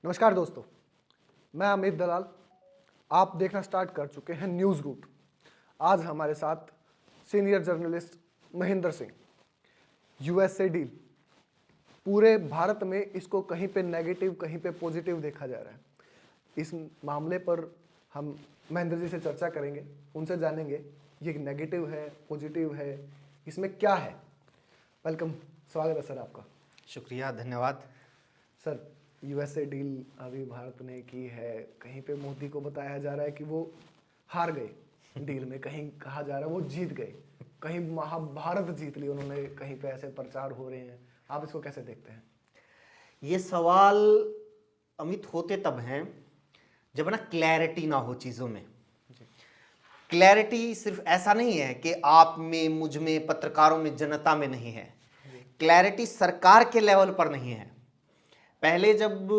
नमस्कार दोस्तों, मैं अमित दलाल। आप देखना स्टार्ट कर चुके हैं न्यूज़ रूट। आज हमारे साथ senior journalist Mahendra Singh. USA deal पूरे भारत में इसको कहीं पे नेगेटिव कहीं पे पॉजिटिव देखा जा रहा है। इस मामले पर हम महेंद्र जी से चर्चा करेंगे, उनसे जानेंगे ये नेगेटिव है पॉजिटिव है, इसमें क्या है। वेलकम, स्वागत है सर आपका। शुक्रिया, धन्यवाद। सर, यूएसए डील अभी भारत ने की है, कहीं पे मोदी को बताया जा रहा है कि वो हार गए डील में, कहीं कहा जा रहा है वो जीत गए, कहीं महाभारत जीत ली उन्होंने, कहीं पे ऐसे प्रचार हो रहे हैं। आप इसको कैसे देखते हैं? ये सवाल अमित होते तब हैं जब ना क्लैरिटी ना हो चीज़ों में। क्लैरिटी सिर्फ ऐसा नहीं है कि आप में, मुझ में, पत्रकारों में, जनता में नहीं है। क्लैरिटी सरकार के लेवल पर नहीं है। पहले जब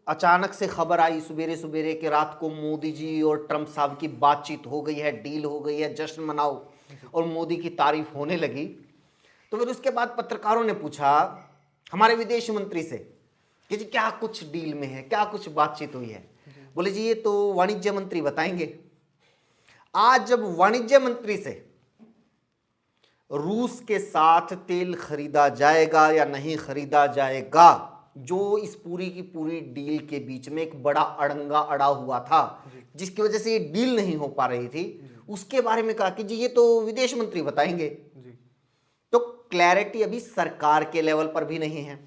अचानक से खबर आई सवेरे सवेरे कि रात को मोदी जी और ट्रंप साहब की बातचीत हो गई है, डील हो गई है, जश्न मनाओ, और मोदी की तारीफ होने लगी, तो फिर उसके बाद पत्रकारों ने पूछा हमारे विदेश मंत्री से कि जी क्या कुछ डील में है, क्या कुछ बातचीत हुई है। बोले जी ये तो वाणिज्य मंत्री बताएंगे। आज जब वाणिज्य मंत्री से रूस के साथ तेल खरीदा जाएगा या नहीं खरीदा जाएगा, जो इस पूरी की पूरी डील के बीच में एक बड़ा अड़ंगा अड़ा हुआ था, जिसकी वजह से ये डील नहीं हो पा रही थी, उसके बारे में कहा कि जी ये तो विदेश मंत्री बताएंगे। तो क्लैरिटी अभी सरकार के लेवल पर भी नहीं है।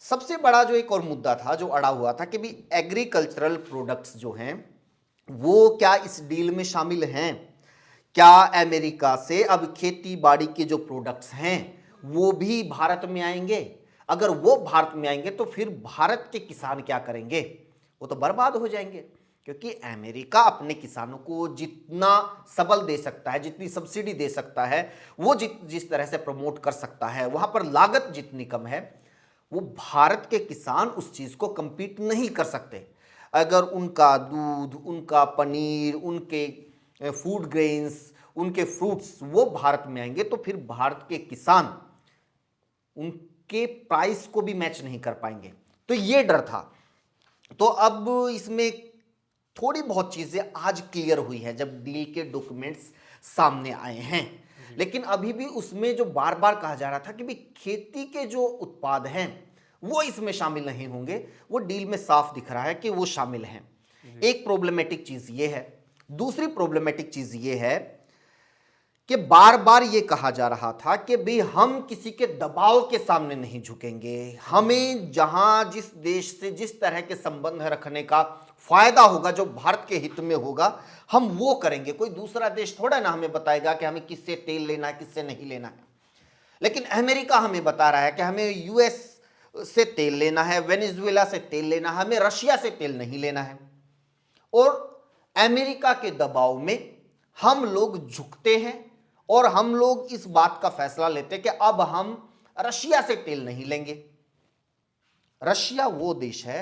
सबसे बड़ा जो एक और मुद्दा था जो अड़ा हुआ था कि भी एग्रीकल्चरल प्रोडक्ट्स जो हैं वो क्या इस डील में शामिल हैं, क्या अमेरिका से अब खेती बाड़ी के जो प्रोडक्ट्स हैं वो भी भारत में आएंगे। अगर वो भारत में आएंगे तो फिर भारत के किसान क्या करेंगे, वो तो बर्बाद हो जाएंगे, क्योंकि अमेरिका अपने किसानों को जितना सबल दे सकता है, जितनी सब्सिडी दे सकता है, वो जिस तरह से प्रमोट कर सकता है, वहां पर लागत जितनी कम है, वो भारत के किसान उस चीज को compete नहीं कर सकते। अगर उनका दूध, उनका पनीर, उनके फूड ग्रेन्स, उनके फ्रूट्स वो भारत में आएंगे तो फिर भारत के किसान उनके प्राइस को भी मैच नहीं कर पाएंगे। तो ये डर था। तो अब इसमें थोड़ी बहुत चीजें आज क्लियर हुई है जब डील के डॉक्यूमेंट्स सामने आए हैं, लेकिन अभी भी उसमें जो बार बार कहा जा रहा था कि भी खेती के जो उत्पाद हैं वो इसमें शामिल नहीं होंगे, वो डील में साफ दिख रहा है कि वो शामिल हैं। एक प्रॉब्लमेटिक चीज ये है। दूसरी प्रॉब्लमेटिक चीज ये है कि बार बार ये कहा जा रहा था कि भाई हम किसी के दबाव के सामने नहीं झुकेंगे, हमें जहां जिस देश से जिस तरह के संबंध रखने का फायदा होगा, जो भारत के हित में होगा, हम वो करेंगे। कोई दूसरा देश थोड़ा ना हमें बताएगा कि हमें किससे तेल लेना है, किससे नहीं लेना है। लेकिन अमेरिका हमें बता रहा है कि हमें यूएस से तेल लेना है, वेनेजुएला से तेल लेना है, हमें रशिया से तेल नहीं लेना है। और अमेरिका के दबाव में हम लोग झुकते हैं और हम लोग इस बात का फैसला लेते हैं कि अब हम रशिया से तेल नहीं लेंगे। रशिया वो देश है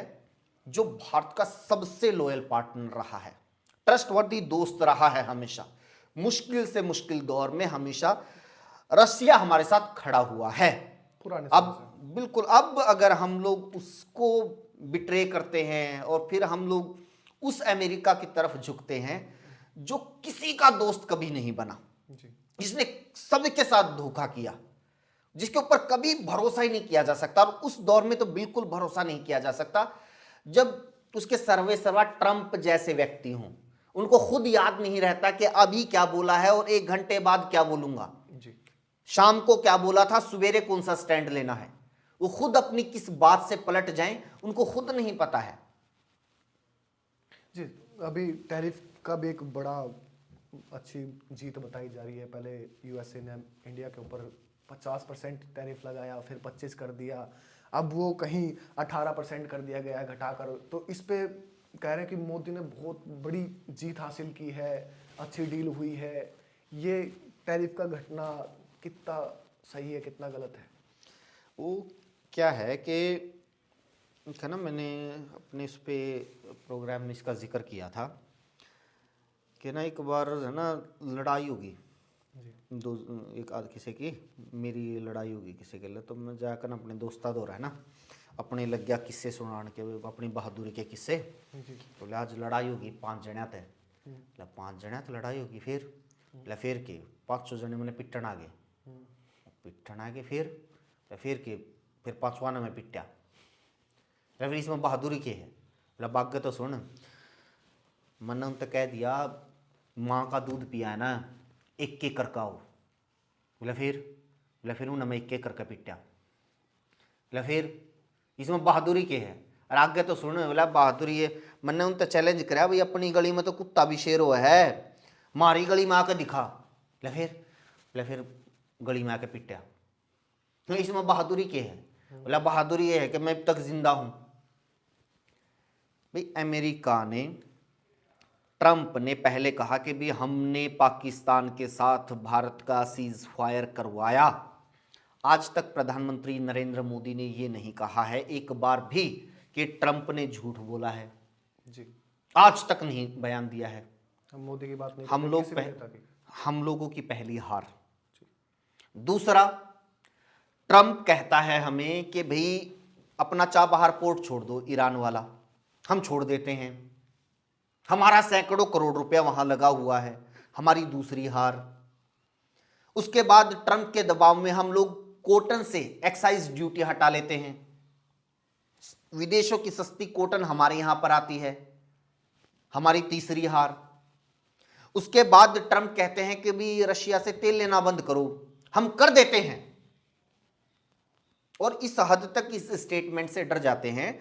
जो भारत का सबसे लॉयल पार्टनर रहा है, ट्रस्टवर्दी दोस्त रहा है हमेशा। मुश्किल से मुश्किल दौर में हमेशा रशिया हमारे साथ खड़ा हुआ है। पुराने अब बिल्कुल, अब अगर हम लोग उसको बिट्रे करते हैं और फिर हम लोग उस अमेरिका की तरफ झुकते हैं जो किसी का दोस्त कभी नहीं बना, जिसने सबके साथ धोखा किया, जिसके ऊपर कभी भरोसा ही नहीं किया जा सकता, और उस दौर में तो बिल्कुल भरोसा नहीं किया जा सकता जब उसके सर्वे सर्वा ट्रंप जैसे व्यक्ति हों। उनको खुद याद नहीं रहता कि अभी क्या बोला है और 1 घंटे बाद क्या बोलूंगा, शाम को क्या बोला था, सवेरे कौन सा स्टैंड लेना है। वो खुद अपनी किस बात से पलट जाएं उनको खुद नहीं पता है। जी, अभी टैरिफ का भी एक बड़ा अच्छी जीत बताई जा रही है। पहले यूएसए ने इंडिया के ऊपर 50% टैरिफ लगाया, फिर 25 कर दिया, अब वो कहीं 18% कर दिया गया है घटाकर। तो इस पे कह रहे हैं कि मोदी ने बहुत बड़ी जीत हासिल की है, अच्छी डील हुई है। ये टैरिफ का घटना कितना सही है, कितना गलत है? वो क्या है कि है ना, मैंने अपने इस पे प्रोग्राम में इसका जिक्र किया था कि ना एक बार है ना लड़ाई होगी दो, एक आध किसी की, मेरी लड़ाई होगी किसी के लिए, तो मैं जाकर ना अपने दोस्ता दो है ना, अपने लग गया किस्से सुनाने के, अपनी बहादुरी के किस्से। बोले आज लड़ाई होगी 5 जने थे। बोला 5 जने तो लड़ाई होगी, फिर के 500 जने मैंने पिटन आ गए, फिर के फिर 5वां ने मैं पिटा। फिर इसमें बहादुरी के है। बोला बाग तो सुन, मैंने उन तो कह दिया माँ का दूध पिया है ना, एक करके आओ। बोला फिर उन्हें मैं एक करके पिटा। बोला फिर इसमें बहादुरी के है। और आगे तो सुन, बोला बहादुरी है, मैंने उन तो चैलेंज कराया भाई अपनी गली में तो कुत्ता भी शेर हुआ है, मारी गली में आके दिखा। बोला फिर गली में आके पिटा। तो इसमें बहादुरी के है। बोला बहादुरी ये है कि मैं अब तक जिंदा हूं। भाई अमेरिका ने, ट्रंप ने पहले कहा कि भी हमने पाकिस्तान के साथ भारत का सीज फायर करवाया। आज तक प्रधानमंत्री नरेंद्र मोदी ने यह नहीं कहा है एक बार भी कि ट्रंप ने झूठ बोला है जी। आज तक नहीं बयान दिया है। हम मोदी की बात नहीं हम करते, लोग किसी भी नेता की। हम लोगों की पहली हार। दूसरा, ट्रंप कहता है हमें कि भाई अपना चाबहार पोर्ट छोड़ दो, ईरान वाला हम छोड़ देते हैं, हमारा सैकड़ों करोड़ रुपया वहां लगा हुआ है, हमारी दूसरी हार। उसके बाद ट्रंप के दबाव में हम लोग कॉटन से एक्साइज ड्यूटी हटा लेते हैं, विदेशों की सस्ती कॉटन हमारे यहां पर आती है, हमारी तीसरी हार। उसके बाद ट्रंप कहते हैं कि भी रशिया से तेल लेना बंद करो, हम कर देते हैं। और इस हद तक इस स्टेटमेंट से डर जाते हैं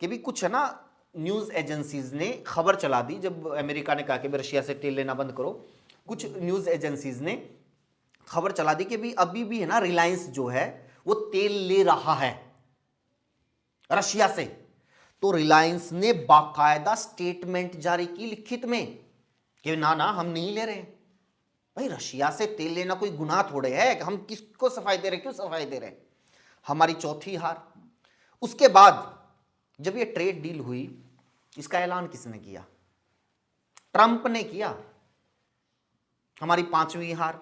कि भी कुछ है ना, न्यूज एजेंसीज ने खबर चला दी जब अमेरिका ने कहा कि रशिया से तेल लेना बंद करो। कुछ न्यूज एजेंसीज ने खबर चला दी कि भी अभी भी है ना, रिलायंस जो है वो तेल ले रहा है रशिया से। तो रिलायंस ने बाकायदा स्टेटमेंट जारी की लिखित में कि ना हम नहीं ले रहे। भाई रशिया से तेल लेना कोई गुनाह थोड़े है कि हम किसको सफाई दे रहे, क्यों सफाई दे रहे। हमारी चौथी हार। उसके बाद जब ये ट्रेड डील हुई, इसका ऐलान किसने किया? ट्रंप ने किया। हमारी 5वीं हार।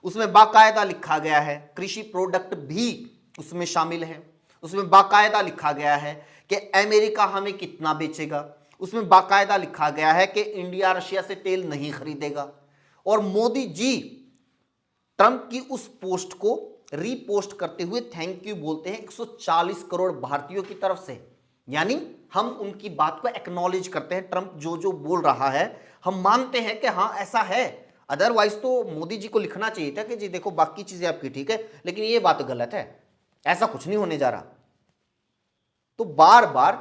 उसमें बाकायदा लिखा गया है, कृषि प्रोडक्ट भी उसमें शामिल है। उसमें बाकायदा लिखा गया है कि अमेरिका हमें कितना बेचेगा। उसमें बाकायदा लिखा गया है कि इंडिया रशिया से तेल नहीं खरीदेगा। और मोदी जी ट्रंप की उस पोस्ट को रीपोस्ट करते हुए थैंक यू बोलते हैं 140 करोड़ भारतीयों की तरफ से। यानी हम उनकी बात को एक्नॉलेज करते हैं, ट्रंप जो जो बोल रहा है हम मानते हैं कि हाँ ऐसा है। अदरवाइज तो मोदी जी को लिखना चाहिए था कि जी देखो बाकी चीजें आपकी ठीक है, लेकिन ये बात गलत है, ऐसा कुछ नहीं होने जा रहा। तो बार बार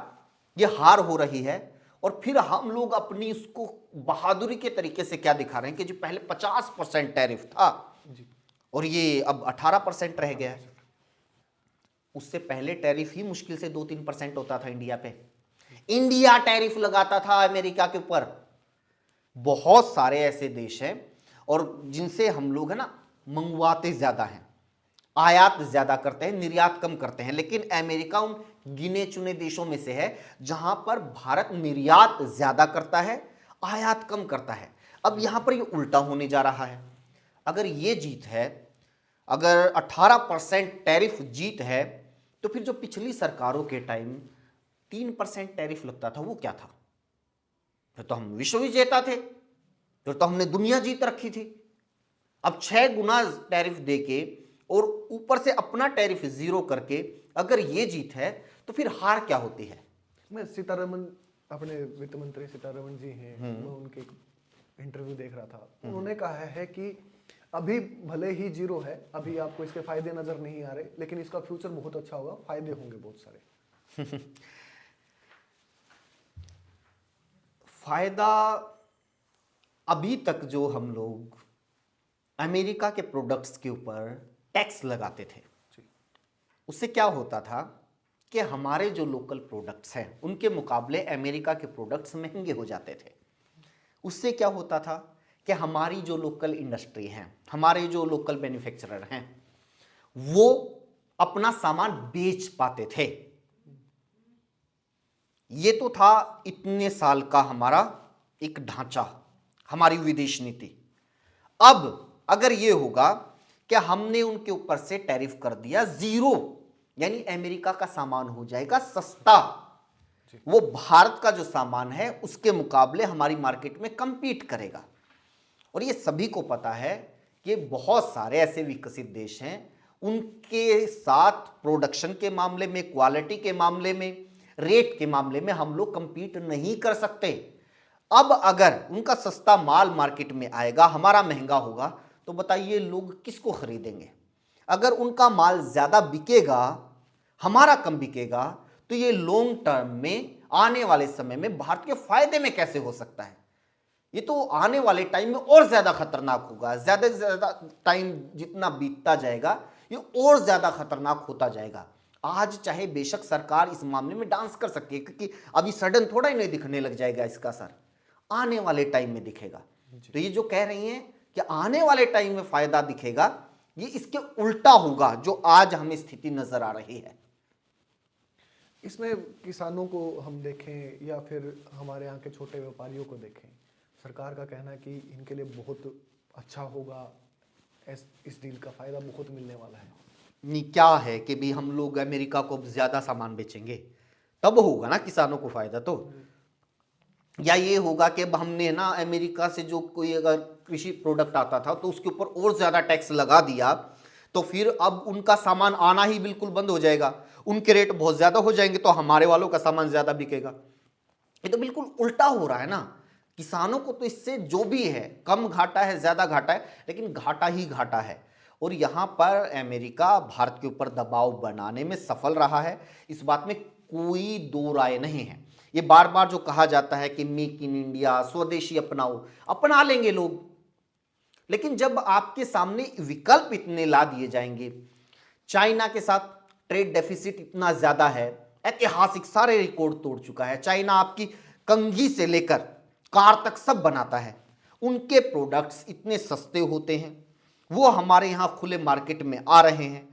ये हार हो रही है। और फिर हम लोग अपनी इसको बहादुरी के तरीके से क्या दिखा रहे हैं कि जो पहले 50% टैरिफ था और ये अब 18% रह गया है। उससे पहले टैरिफ ही मुश्किल से 2-3% होता था इंडिया पे। इंडिया टैरिफ लगाता था अमेरिका के ऊपर। बहुत सारे ऐसे देश हैं और जिनसे हम लोग है ना मंगवाते ज्यादा हैं, आयात ज्यादा करते हैं, निर्यात कम करते हैं। लेकिन अमेरिका उन गिने चुने देशों में से है जहां पर भारत निर्यात ज्यादा करता है, आयात कम करता है। अब यहां पर ये उल्टा होने जा रहा है। अगर ये जीत है, अगर 18% टैरिफ जीत है, तो फिर जो पिछली सरकारों के टाइम 3% टैरिफ लगता था वो क्या था? फिर तो हम विश्व विजेता थे, फिर तो हमने दुनिया जीत रखी थी। अब 6 गुना टैरिफ देके और ऊपर से अपना टैरिफ 0 करके अगर ये जीत है तो फिर हार क्या होती है? मैं सीतारमन, अपने वित्त मंत्री सीतारमन जी हैं, मैं उनके इंटरव्यू देख रहा था। उन्होंने कहा है कि अभी भले ही 0 है, अभी आपको इसके फायदे नजर नहीं आ रहे, लेकिन इसका फ्यूचर बहुत अच्छा होगा, फायदे होंगे बहुत सारे। फायदा अभी तक जो हम लोग अमेरिका के प्रोडक्ट्स के ऊपर टैक्स लगाते थे, उससे क्या होता था कि हमारे जो लोकल प्रोडक्ट्स हैं उनके मुकाबले अमेरिका के प्रोडक्ट्स महंगे हो जाते थे। उससे क्या होता था कि हमारी जो लोकल इंडस्ट्री है, हमारे जो लोकल मैन्युफैक्चरर हैं, वो अपना सामान बेच पाते थे। ये तो था इतने साल का हमारा एक ढांचा, हमारी विदेश नीति। अब अगर ये होगा कि हमने उनके ऊपर से टैरिफ कर दिया 0, यानी अमेरिका का सामान हो जाएगा सस्ता। वो भारत का जो सामान है उसके मुकाबले हमारी मार्केट में compete करेगा। और ये सभी को पता है कि बहुत सारे ऐसे विकसित देश हैं, उनके साथ प्रोडक्शन के मामले में, क्वालिटी के मामले में, रेट के मामले में हम लोग compete नहीं कर सकते। अब अगर उनका सस्ता माल मार्केट में आएगा, हमारा महंगा होगा, तो बताइए लोग किसको खरीदेंगे? अगर उनका माल ज्यादा बिकेगा, हमारा कम बिकेगा, तो ये लॉन्ग टर्म में आने वाले समय में भारत के फायदे में कैसे हो सकता है? ये तो आने वाले टाइम में और ज्यादा खतरनाक होगा। ज्यादा से ज्यादा टाइम जितना बीतता जाएगा, ये और ज्यादा खतरनाक होता जाएगा। आज चाहे बेशक सरकार इस मामले में डांस कर सकती है, क्योंकि अभी सडन थोड़ा ही नहीं दिखने लग जाएगा इसका असर, आने वाले टाइम में दिखेगा। तो ये जो कह रही हैं कि आने वाले टाइम में फायदा दिखेगा, ये इसके उल्टा होगा जो आज हमें स्थिति नजर आ रही है। इसमें किसानों को हम देखें या फिर हमारे यहाँ के छोटे व्यापारियों को देखें, सरकार का कहना है कि इनके लिए बहुत अच्छा होगा, इस डील का फायदा बहुत मिलने वाला है। नहीं, क्या है कि भी हम लोग अमेरिका को ज्यादा सामान बेचेंगे तब होगा ना किसानों को फायदा। तो या ये होगा कि अब हमने ना अमेरिका से जो कोई अगर कृषि प्रोडक्ट आता था तो उसके ऊपर और ज्यादा टैक्स लगा दिया, तो फिर अब उनका सामान आना ही बिल्कुल बंद हो जाएगा, उनके रेट बहुत ज्यादा हो जाएंगे, तो हमारे वालों का सामान ज्यादा बिकेगा। ये तो बिल्कुल उल्टा हो रहा है ना। किसानों को तो इससे जो भी है, कम घाटा है ज्यादा घाटा है, लेकिन घाटा ही घाटा है। और यहां पर अमेरिका भारत के ऊपर दबाव बनाने में सफल रहा है, इस बात में कोई दो राय नहीं है। ये बार बार जो कहा जाता है कि मेक इन इंडिया, स्वदेशी अपनाओ, अपना लेंगे लोग, लेकिन जब आपके सामने विकल्प इतने ला दिए जाएंगे, चाइना के साथ ट्रेड डेफिसिट इतना ज्यादा है, ऐतिहासिक सारे रिकॉर्ड तोड़ चुका है। चाइना आपकी कंघी से लेकर कार तक सब बनाता है, उनके प्रोडक्ट्स इतने सस्ते होते हैं, वो हमारे यहां खुले मार्केट में आ रहे हैं।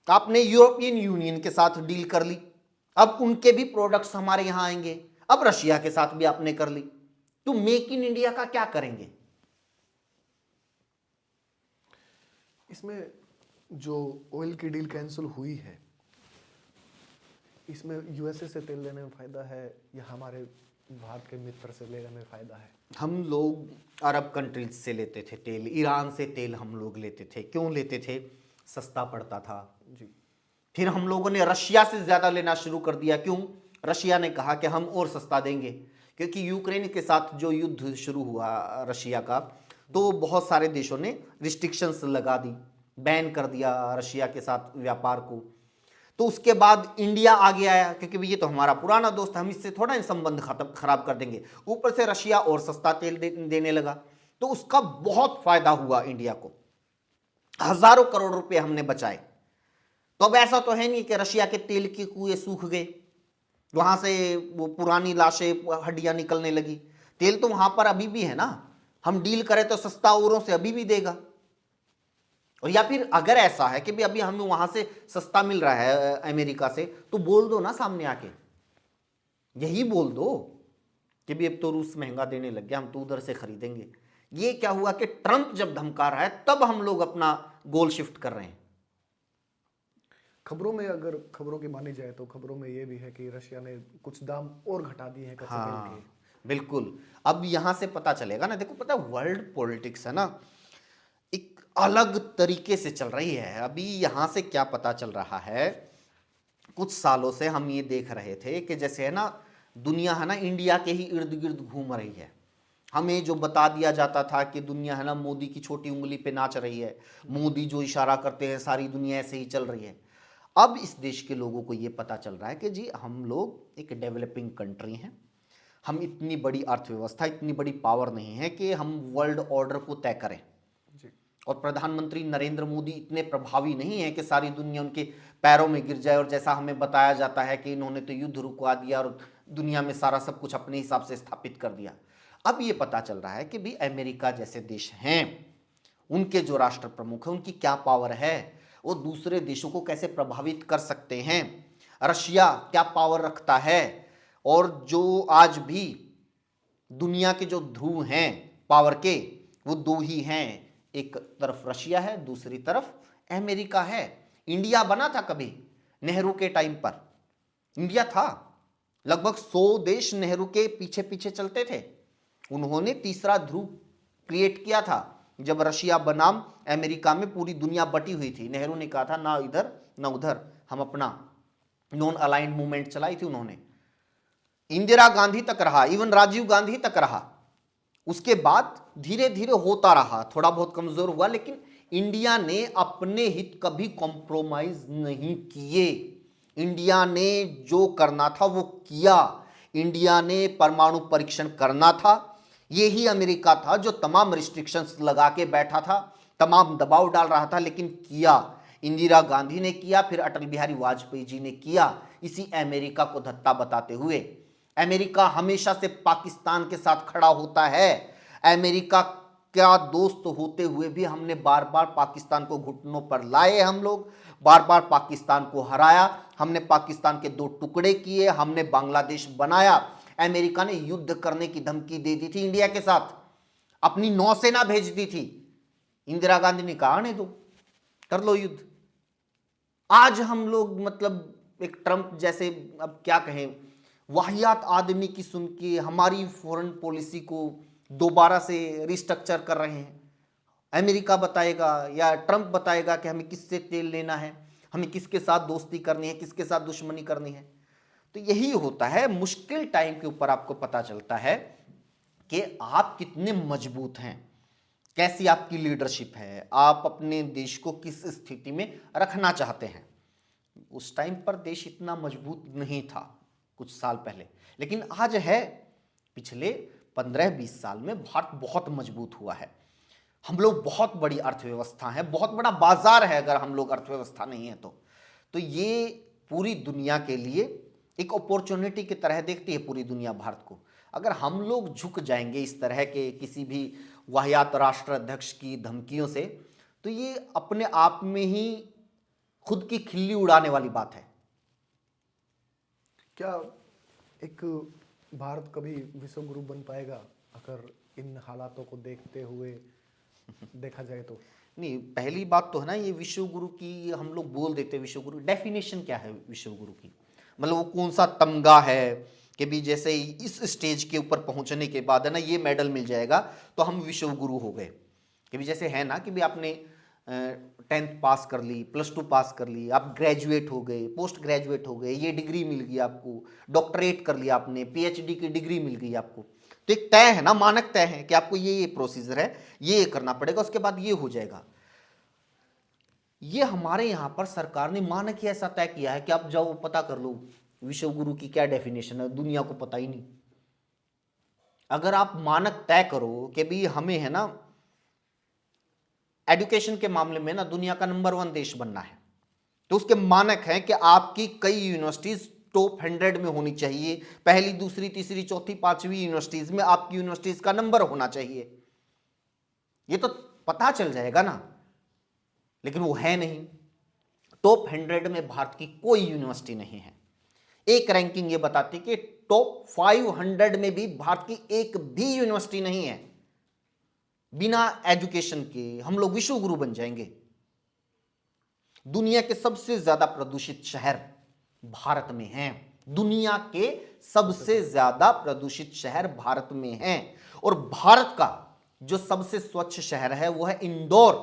आपने यूरोपियन यूनियन के साथ डील कर ली, अब उनके भी प्रोडक्ट्स हमारे यहां आएंगे। अब रशिया के साथ भी आपने कर ली, तो मेक इन इंडिया का क्या करेंगे? इसमें जो ऑयल की डील कैंसिल हुई है, इसमें यूएसए से तेल लेने में फायदा है या हमारे भारत के मित्र से लेने में फायदा है? हम लोग अरब कंट्रीज से लेते थे तेल, ईरान से तेल हम लोग लेते थे। क्यों लेते थे? सस्ता पड़ता था जी। फिर हम लोगों ने रशिया से ज्यादा लेना शुरू कर दिया। क्यों? रशिया ने कहा कि हम और सस्ता देंगे, क्योंकि यूक्रेन के साथ जो युद्ध शुरू हुआ रशिया का, तो बहुत सारे देशों ने रिस्ट्रिक्शंस लगा दी, बैन कर दिया रशिया के साथ व्यापार को। तो उसके बाद इंडिया आगे आया, क्योंकि ये तो हमारा पुराना दोस्त है, हम इससे थोड़ा संबंध खराब कर देंगे। ऊपर से रशिया और सस्ता तेल देने लगा, तो उसका बहुत फायदा हुआ इंडिया को, हजारों करोड़ रुपए हमने बचाए। तो अब ऐसा तो है नहीं कि रशिया के तेल के कुएं सूख गए, वहां से वो पुरानी लाशें हड्डियां निकलने लगी। तेल तो वहां पर अभी भी है ना, हम डील करें तो सस्ता औरों से अभी भी देगा। और या फिर अगर ऐसा है कि भी अभी हमें वहां से सस्ता मिल रहा है अमेरिका से, तो बोल दो ना सामने आके, यही बोल दो कि भी अब तो रूस महंगा देने लग गया, हम तो उधर से खरीदेंगे। ये क्या हुआ कि ट्रंप जब धमका रहा है तब हम लोग अपना गोल शिफ्ट कर रहे हैं। खबरों में, अगर खबरों की मानी जाए तो खबरों में ये भी है कि रशिया ने कुछ दाम और घटा दिए हैं कच्चे तेल के। बिल्कुल। अब यहां से पता चलेगा ना, देखो पता वर्ल्ड पॉलिटिक्स है ना, एक अलग तरीके से चल रही है। अभी यहां से क्या पता चल रहा है, कुछ सालों से हम ये देख रहे थे कि जैसे है ना, दुनिया है ना इंडिया के ही इर्द गिर्द घूम रही है। हमें जो बता दिया जाता था कि दुनिया है ना मोदी की छोटी उंगली पे नाच रही है, मोदी जो इशारा करते हैं सारी दुनिया ऐसे ही चल रही है। अब इस देश के लोगों को ये पता चल रहा है कि जी हम लोग एक डेवलपिंग कंट्री हैं, हम इतनी बड़ी अर्थव्यवस्था, इतनी बड़ी पावर नहीं है कि हम वर्ल्ड ऑर्डर को तय करें। जी। और प्रधानमंत्री नरेंद्र मोदी इतने प्रभावी नहीं है कि सारी दुनिया उनके पैरों में गिर जाए। और जैसा हमें बताया जाता है कि इन्होंने तो युद्ध रुकवा दिया और दुनिया में सारा सब कुछ अपने हिसाब से स्थापित कर दिया। अब ये पता चल रहा है कि भी अमेरिका जैसे देश हैं, उनके जो राष्ट्र प्रमुख हैं, उनकी क्या पावर है, वो दूसरे देशों को कैसे प्रभावित कर सकते हैं, रशिया क्या पावर रखता है। और जो आज भी दुनिया के जो ध्रुव हैं पावर के, वो दो ही हैं, एक तरफ रशिया है, दूसरी तरफ अमेरिका है। इंडिया बना था कभी? नेहरू के टाइम पर इंडिया था। लगभग 100 देश नेहरू के पीछे पीछे चलते थे। उन्होंने तीसरा ध्रुव क्रिएट किया था जब रशिया बनाम अमेरिका में पूरी दुनिया बटी हुई थी। नेहरू ने कहा था ना इधर ना उधर, हम अपना नॉन अलाइंड मूवमेंट चलाई थी उन्होंने। इंदिरा गांधी तक रहा, इवन राजीव गांधी तक रहा। उसके बाद धीरे धीरे होता रहा, थोड़ा बहुत कमजोर हुआ, लेकिन इंडिया ने अपने हित कभी कॉम्प्रोमाइज नहीं किए। इंडिया ने जो करना था वो किया। इंडिया ने परमाणु परीक्षण करना था। यही अमेरिका था जो तमाम रिस्ट्रिक्शंस लगा के बैठा था, तमाम दबाव डाल रहा था, लेकिन किया। इंदिरा गांधी ने किया, फिर अटल बिहारी वाजपेयी जी ने किया, इसी अमेरिका को धत्ता बताते हुए। अमेरिका हमेशा से पाकिस्तान के साथ खड़ा होता है। अमेरिका क्या दोस्त होते हुए भी हमने बार बार पाकिस्तान को घुटनों पर लाए, हम लोग बार बार पाकिस्तान को हराया, हमने पाकिस्तान के 2 टुकड़े किए, हमने बांग्लादेश बनाया। अमेरिका ने युद्ध करने की धमकी दे दी थी इंडिया के साथ, अपनी नौसेना भेज दी थी। इंदिरा गांधी ने कहा आने दो, कर लो युद्ध। आज हम लोग मतलब एक ट्रंप जैसे, अब क्या कहें, वाहियात आदमी की सुन के हमारी फॉरेन पॉलिसी को दोबारा से रिस्ट्रक्चर कर रहे हैं। अमेरिका बताएगा या ट्रंप बताएगा कि हमें किससे तेल लेना है, हमें किसके साथ दोस्ती करनी है, किसके साथ दुश्मनी करनी है। तो यही होता है, मुश्किल टाइम के ऊपर आपको पता चलता है कि आप कितने मजबूत हैं, कैसी आपकी लीडरशिप है, आप अपने देश को किस स्थिति में रखना चाहते हैं। उस टाइम पर देश इतना मजबूत नहीं था कुछ साल पहले, लेकिन आज है। पिछले 15-20 साल में भारत बहुत मजबूत हुआ है। हम लोग बहुत बड़ी अर्थव्यवस्था है, बहुत बड़ा बाजार है। अगर हम लोग अर्थव्यवस्था नहीं है तो ये पूरी दुनिया के लिए एक अपॉर्चुनिटी की तरह देखती है पूरी दुनिया भारत को। अगर हम लोग झुक जाएंगे इस तरह के किसी भी वाहियात राष्ट्र अध्यक्ष की धमकियों से, तो ये अपने आप में ही खुद की खिल्ली उड़ाने वाली बात है। क्या एक भारत कभी विश्व गुरु बन पाएगा अगर इन हालातों को देखते हुए देखा जाए तो? नहीं, पहली बात तो है ना, ये विश्व गुरु की हम लोग बोल देते हैं। विश्व गुरु डेफिनेशन क्या है विश्व गुरु की? मतलब वो कौन सा तमगा है कि भी जैसे इस स्टेज के ऊपर पहुंचने के बाद है ना ये मेडल मिल जाएगा तो हम विश्व गुरु हो गए। कि भी जैसे है ना कि भी आपने 10th पास कर ली, +2 पास कर ली, आप ग्रेजुएट हो गए, पोस्ट ग्रेजुएट हो गए, ये डिग्री मिल गई आपको, डॉक्टरेट कर लिया आपने, PhD की डिग्री मिल गई आपको, तो एक तय है ना, मानक तय है कि आपको ये प्रोसीजर है, ये करना पड़ेगा, उसके बाद ये हो जाएगा। ये हमारे यहां पर सरकार ने मानक ही ऐसा तय किया है कि आप जाओ पता कर लो विश्व गुरु की क्या डेफिनेशन है, दुनिया को पता ही नहीं। अगर आप मानक तय करो कि भी हमें है ना एजुकेशन के मामले में ना दुनिया का नंबर 1 देश बनना है, तो उसके मानक हैं कि आपकी कई यूनिवर्सिटीज टॉप 100 में होनी चाहिए, पहली, दूसरी, तीसरी, चौथी, 5वीं यूनिवर्सिटीज में आपकी यूनिवर्सिटीज का नंबर होना चाहिए। ये तो पता चल जाएगा ना, लेकिन वो है नहीं। टॉप 100 में भारत की कोई यूनिवर्सिटी नहीं है। एक रैंकिंग ये बताती कि टॉप 500 में भी भारत की एक भी यूनिवर्सिटी नहीं है। बिना एजुकेशन के हम लोग विश्व गुरु बन जाएंगे। दुनिया के सबसे ज्यादा प्रदूषित शहर भारत में हैं। दुनिया के सबसे ज्यादा प्रदूषित शहर भारत में हैं, और भारत का जो सबसे स्वच्छ शहर है वो है इंदौर।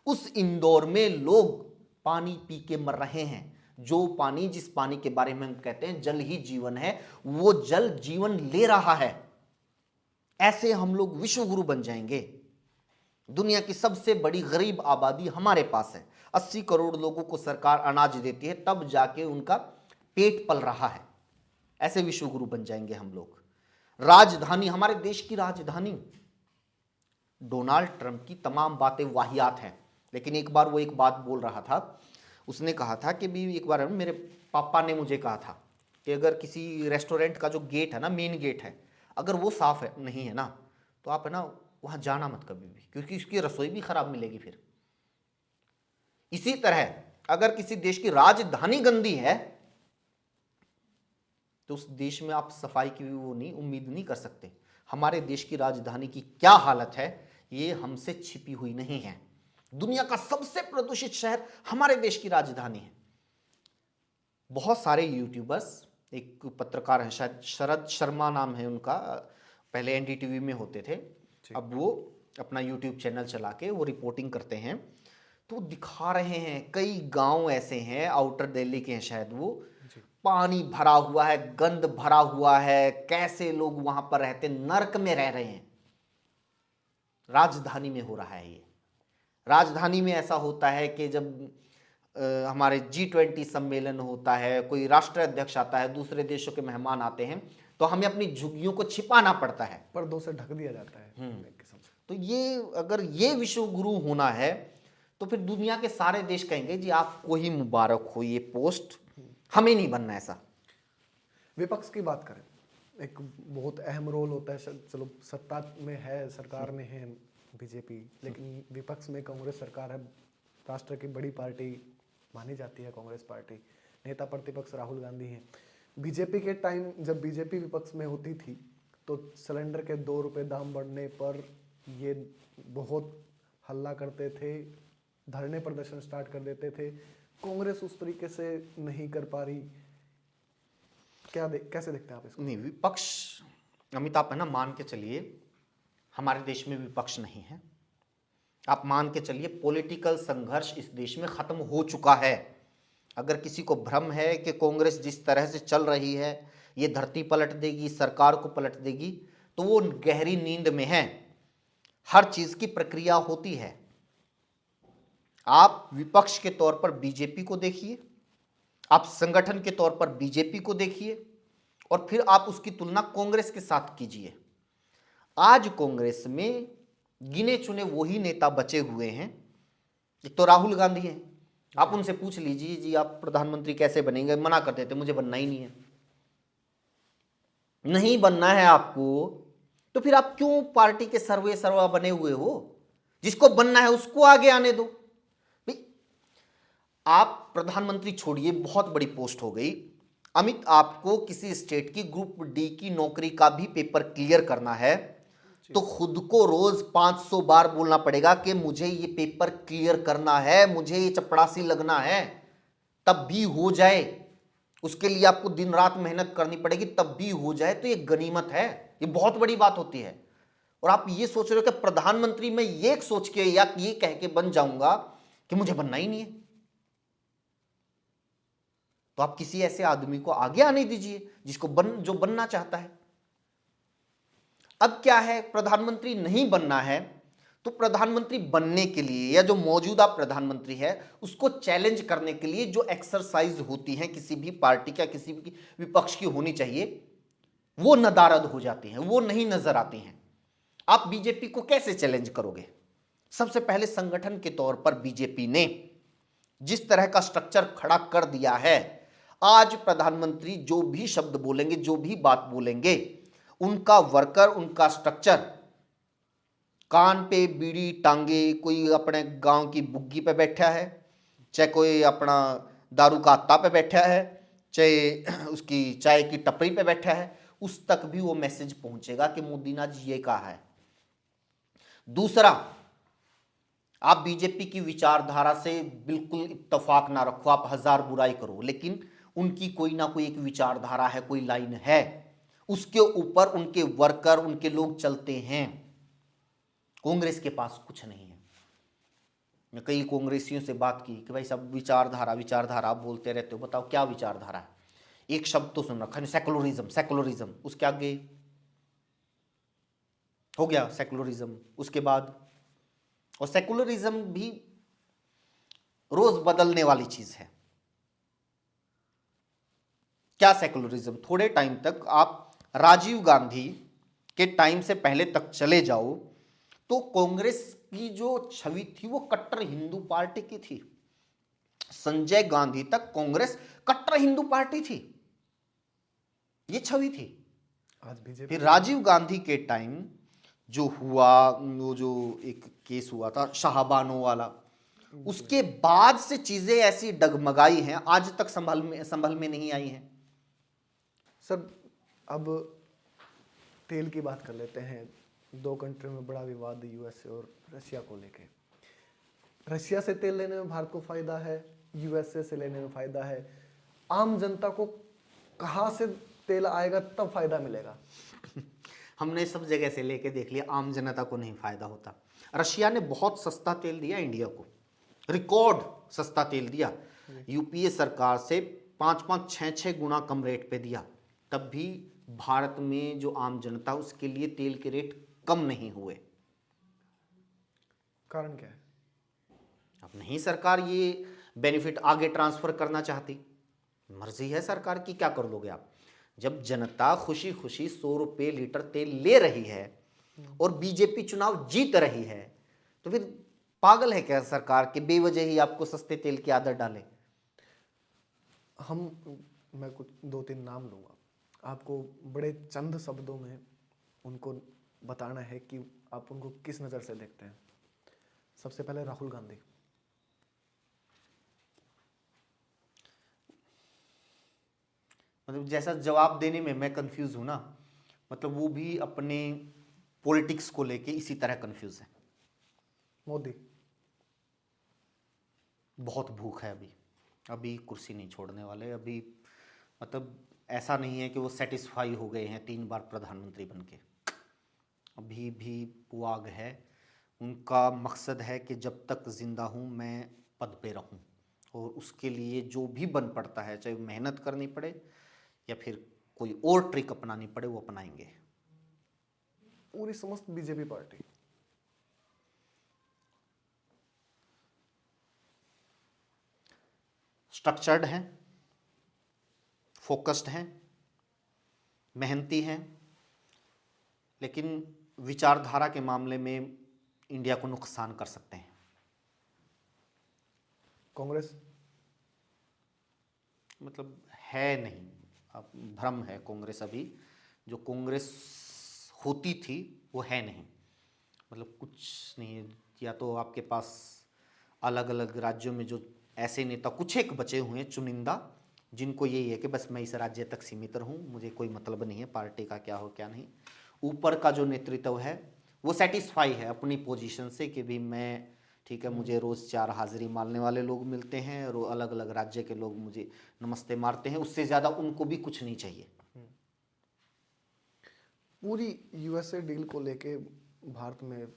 उस इंदौर में लोग पानी पी के मर रहे हैं। जो पानी, जिस पानी के बारे में हम कहते हैं जल ही जीवन है, वो जल जीवन ले रहा है। ऐसे हम लोग विश्व गुरु बन जाएंगे। दुनिया की सबसे बड़ी गरीब आबादी हमारे पास है। 80 करोड़ लोगों को सरकार अनाज देती है, तब जाके उनका पेट पल रहा है। ऐसे विश्व गुरु बन जाएंगे हम लोग। राजधानी, हमारे देश की राजधानी, डोनाल्ड ट्रंप की तमाम बातें वाहियात हैं, लेकिन एक बार वो एक बात बोल रहा था। उसने कहा था कि भी एक बार मेरे पापा ने मुझे कहा था कि अगर किसी रेस्टोरेंट का जो गेट है ना, मेन गेट है, अगर वो साफ है नहीं है ना, तो आप है ना वहां जाना मत कभी भी, क्योंकि उसकी रसोई भी खराब मिलेगी फिर। इसी तरह अगर किसी देश की राजधानी गंदी है तो उस देश में आप सफाई की वो नहीं उम्मीद नहीं कर सकते। हमारे देश की राजधानी की क्या हालत है ये हमसे छिपी हुई नहीं है। दुनिया का सबसे प्रदूषित शहर हमारे देश की राजधानी है। बहुत सारे यूट्यूबर्स, एक पत्रकार हैं शायद शरद शर्मा नाम है उनका, पहले एनडीटीवी में होते थे, अब वो अपना यूट्यूब चैनल चला के वो रिपोर्टिंग करते हैं, तो दिखा रहे हैं कई गांव ऐसे हैं, आउटर दिल्ली के हैं शायद, वो पानी भरा हुआ है, गंद भरा हुआ है, कैसे लोग वहां पर रहते, नर्क में रह रहे हैं। राजधानी में हो रहा है ये। राजधानी में ऐसा होता है कि जब हमारे G20 सम्मेलन होता है, कोई राष्ट्र अध्यक्ष आता है, दूसरे देशों के मेहमान आते हैं, तो हमें अपनी झुग्गियों को छिपाना पड़ता है, पर्दों से ढक दिया जाता है एक किस्म से। तो ये अगर ये विश्व गुरु होना है तो फिर दुनिया के सारे देश कहेंगे जी आपको ही मुबारक हो ये पोस्ट, हमें नहीं बनना ऐसा। विपक्ष की बात करें, एक बहुत अहम रोल होता है, चलो सत्ता में है, सरकार में है बीजेपी, लेकिन विपक्ष में कांग्रेस सरकार है, राष्ट्र की बड़ी पार्टी मानी जाती है कांग्रेस पार्टी, नेता प्रतिपक्ष राहुल गांधी हैं। बीजेपी के टाइम जब बीजेपी विपक्ष में होती थी तो सिलेंडर के 2 रुपये दाम बढ़ने पर ये बहुत हल्ला करते थे, धरने प्रदर्शन स्टार्ट कर देते थे। कांग्रेस उस तरीके से नहीं कर पा रही, कैसे देखते हैं आप इसको? नहीं, विपक्ष अमिताभ है ना, मान के चलिए हमारे देश में विपक्ष नहीं है, आप मान के चलिए पॉलिटिकल संघर्ष इस देश में खत्म हो चुका है। अगर किसी को भ्रम है कि कांग्रेस जिस तरह से चल रही है ये धरती पलट देगी, सरकार को पलट देगी, तो वो गहरी नींद में है। हर चीज की प्रक्रिया होती है। आप विपक्ष के तौर पर बीजेपी को देखिए, आप संगठन के तौर पर बीजेपी को देखिए, और फिर आप उसकी तुलना कांग्रेस के साथ कीजिए। आज कांग्रेस में गिने चुने वही नेता बचे हुए हैं। एक तो राहुल गांधी हैं, आप उनसे पूछ लीजिए जी आप प्रधानमंत्री कैसे बनेंगे, मना कर देते मुझे बनना ही नहीं है। नहीं बनना है आपको तो फिर आप क्यों पार्टी के सर्वे सर्वा बने हुए हो? जिसको बनना है उसको आगे आने दो भाई। आप प्रधानमंत्री छोड़िए, बहुत बड़ी पोस्ट हो गई, अमित आपको किसी स्टेट की ग्रुप डी की नौकरी का भी पेपर क्लियर करना है तो खुद को रोज 500 बार बोलना पड़ेगा कि मुझे ये पेपर क्लियर करना है, मुझे ये चपड़ासी लगना है, तब भी हो जाए। उसके लिए आपको दिन रात मेहनत करनी पड़ेगी, तब भी हो जाए, तो ये गनीमत है, ये बहुत बड़ी बात होती है। और आप ये सोच रहे हो कि प्रधानमंत्री मैं ये सोच के या ये कह के बन जाऊंगा कि मुझे बनना ही नहीं है, तो आप किसी ऐसे आदमी को आगे आने दीजिए जिसको जो बनना चाहता है। अब क्या है, प्रधानमंत्री नहीं बनना है तो प्रधानमंत्री बनने के लिए या जो मौजूदा प्रधानमंत्री है उसको चैलेंज करने के लिए जो एक्सरसाइज होती है किसी भी पार्टी का, किसी भी विपक्ष की होनी चाहिए, वो नदारद हो जाती हैं, वो नहीं नजर आती हैं। आप बीजेपी को कैसे चैलेंज करोगे? सबसे पहले संगठन के तौर पर बीजेपी ने जिस तरह का स्ट्रक्चर खड़ा कर दिया है, आज प्रधानमंत्री जो भी शब्द बोलेंगे, जो भी बात बोलेंगे, उनका वर्कर, उनका स्ट्रक्चर कान पे बीड़ी टांगे, कोई अपने गांव की बुग्गी पे बैठा है, चाहे कोई अपना दारू का अत्ता पे बैठा है, चाहे उसकी चाय की टपरी पे बैठा है, उस तक भी वो मैसेज पहुंचेगा कि मोदी ने जी ये कहा है। दूसरा, आप बीजेपी की विचारधारा से बिल्कुल इत्तेफाक ना रखो, आप हजार बुराई करो, लेकिन उनकी कोई ना कोई एक विचारधारा है, कोई लाइन है, उसके ऊपर उनके वर्कर, उनके लोग चलते हैं। कांग्रेस के पास कुछ नहीं है। मैं कई कांग्रेसियों से बात की कि भाई सब विचारधारा विचारधारा आप बोलते रहते हो, बताओ क्या विचारधारा है? एक शब्द तो सुन रखा है, सेकुलरिज्म, सेकुलरिज्म, उसके आगे हो गया सेकुलरिज्म, उसके बाद, और सेकुलरिज्म भी रोज बदलने वाली चीज है। क्या सेकुलरिज्म? थोड़े टाइम तक आप राजीव गांधी के टाइम से पहले तक चले जाओ तो कांग्रेस की जो छवि थी वो कट्टर हिंदू पार्टी की थी। संजय गांधी तक कांग्रेस कट्टर हिंदू पार्टी थी, ये छवि थी। आज बीजेपी, फिर राजीव गांधी के टाइम जो हुआ, वो जो एक केस हुआ था शाहबानो वाला, उसके बाद से चीजें ऐसी डगमगाई हैं, आज तक संभल में नहीं आई हैं। सर अब तेल की बात कर लेते हैं। 2 कंट्री में बड़ा विवाद यूएसए और रशिया को लेके। रशिया से तेल लेने में भारत को फायदा है, यूएसए से लेने में फायदा है, आम जनता को कहाँ से तेल आएगा तब फायदा मिलेगा? हमने सब जगह से लेके देख लिया, आम जनता को नहीं फायदा होता। रशिया ने बहुत सस्ता तेल दिया इंडिया को, रिकॉर्ड सस्ता तेल दिया, यूपीए सरकार से 5-5, 6-6 गुना कम रेट पे दिया, तब भी भारत में जो आम जनता उसके लिए तेल के रेट कम नहीं हुए। कारण क्या है? अब नहीं सरकार ये बेनिफिट आगे ट्रांसफर करना चाहती, मर्जी है सरकार की, क्या कर लोगे आप? जब जनता खुशी खुशी 100 रुपये लीटर तेल ले रही है और बीजेपी चुनाव जीत रही है, तो फिर पागल है क्या सरकार कि बेवजह ही आपको सस्ते तेल की आदत डाले? मैं कुछ 2-3 नाम लूंगा, आपको बड़े चंद शब्दों में उनको बताना है कि आप उनको किस नज़र से देखते हैं। सबसे पहले राहुल गांधी। मतलब जैसा जवाब देने में मैं कंफ्यूज हूं ना, मतलब वो भी अपने पॉलिटिक्स को लेके इसी तरह कंफ्यूज है। मोदी। बहुत भूख है अभी, अभी कुर्सी नहीं छोड़ने वाले अभी। मतलब ऐसा नहीं है कि वो सेटिस्फाई हो गए हैं 3 बार प्रधानमंत्री बनके, अभी भी वो आग है। उनका मकसद है कि जब तक जिंदा हूँ मैं पद पे रहूँ, और उसके लिए जो भी बन पड़ता है, चाहे मेहनत करनी पड़े या फिर कोई और ट्रिक अपनानी पड़े, वो अपनाएंगे। पूरी समस्त बीजेपी पार्टी स्ट्रक्चर्ड हैं, फोकस्ड हैं, मेहनती हैं, लेकिन विचारधारा के मामले में इंडिया को नुकसान कर सकते हैं। कांग्रेस मतलब है नहीं, अब भ्रम है कांग्रेस, अभी जो कांग्रेस होती थी वो है नहीं, मतलब कुछ नहीं है। या तो आपके पास अलग अलग राज्यों में जो ऐसे नेता कुछ एक बचे हुए हैं चुनिंदा, जिनको यही है कि बस मैं इस राज्य तक सीमित रहूं, मुझे कोई मतलब नहीं है पार्टी का क्या हो क्या नहीं। ऊपर का जो नेतृत्व है वो सेटिस्फाई है अपनी पोजीशन से कि भी मैं ठीक है, मुझे रोज़ 4 हाजिरी मारने वाले लोग मिलते हैं और अलग अलग राज्य के लोग मुझे नमस्ते मारते हैं, उससे ज़्यादा उनको भी कुछ नहीं चाहिए। पूरी यूएसए डील को लेके भारत में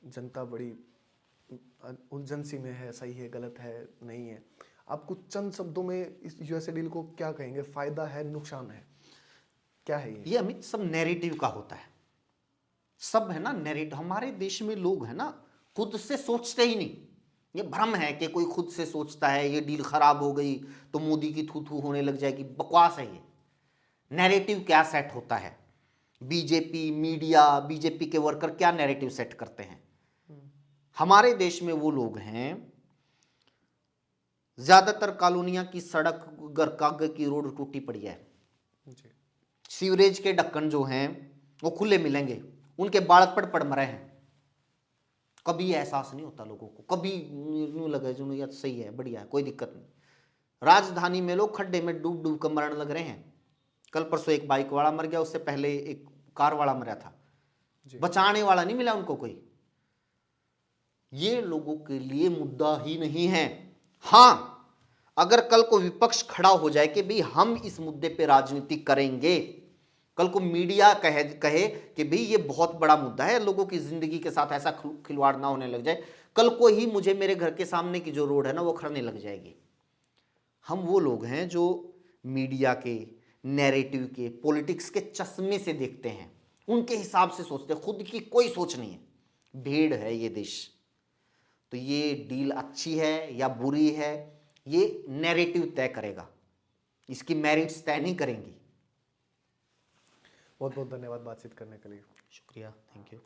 जनता बड़ी उलझन सी में है, सही है गलत है नहीं है। आप कुछ चंद शब्दों में इस यूएसए डील को क्या कहेंगे? फायदा है, नुकसान है, क्या है ये? ये अमित सब नैरेटिव का होता है, सब है ना नैरेटिव। हमारे देश में लोग है ना खुद से सोचते ही नहीं। ये भ्रम है कि कोई खुद से सोचता है ये डील खराब हो गई तो मोदी की थू थू होने लग जाएगी, बकवास है ये। नैरेटिव क्या सेट होता है? बीजेपी मीडिया, बीजेपी के वर्कर क्या नैरेटिव सेट करते हैं? हमारे देश में वो लोग हैं, ज्यादातर कॉलोनियां की सड़क गरकाग की रोड टूटी पड़ी है, सीवरेज के ढक्कन जो हैं वो खुले मिलेंगे, उनके बालक पड़ पड़ मरे हैं। कभी एहसास नहीं होता लोगों को, कभी यूं लगे जो यार सही है, बढ़िया है, कोई दिक्कत नहीं। राजधानी में लोग खड्डे में डूब डूब कर मरने लग रहे हैं। कल परसों एक बाइक वाला मर गया, उससे पहले एक कार वाला मरा था, बचाने वाला नहीं मिला उनको कोई। ये लोगों के लिए मुद्दा ही नहीं है। हां, अगर कल को विपक्ष खड़ा हो जाए कि भाई हम इस मुद्दे पे राजनीति करेंगे, कल को मीडिया कहे कि भाई ये बहुत बड़ा मुद्दा है, लोगों की जिंदगी के साथ ऐसा खिलवाड़ ना होने लग जाए, कल को ही मुझे मेरे घर के सामने की जो रोड है ना वो खड़ने लग जाएगी। हम वो लोग हैं जो मीडिया के, नैरेटिव के, पॉलिटिक्स के चश्मे से देखते हैं, उनके हिसाब से सोचते हैं, खुद की कोई सोच नहीं है। भीड़ है ये देश। तो ये डील अच्छी है या बुरी है ये नैरेटिव तय करेगा, इसकी मेरिट्स तय नहीं करेंगी। बहुत बहुत धन्यवाद बातचीत करने के लिए। शुक्रिया, थैंक यू।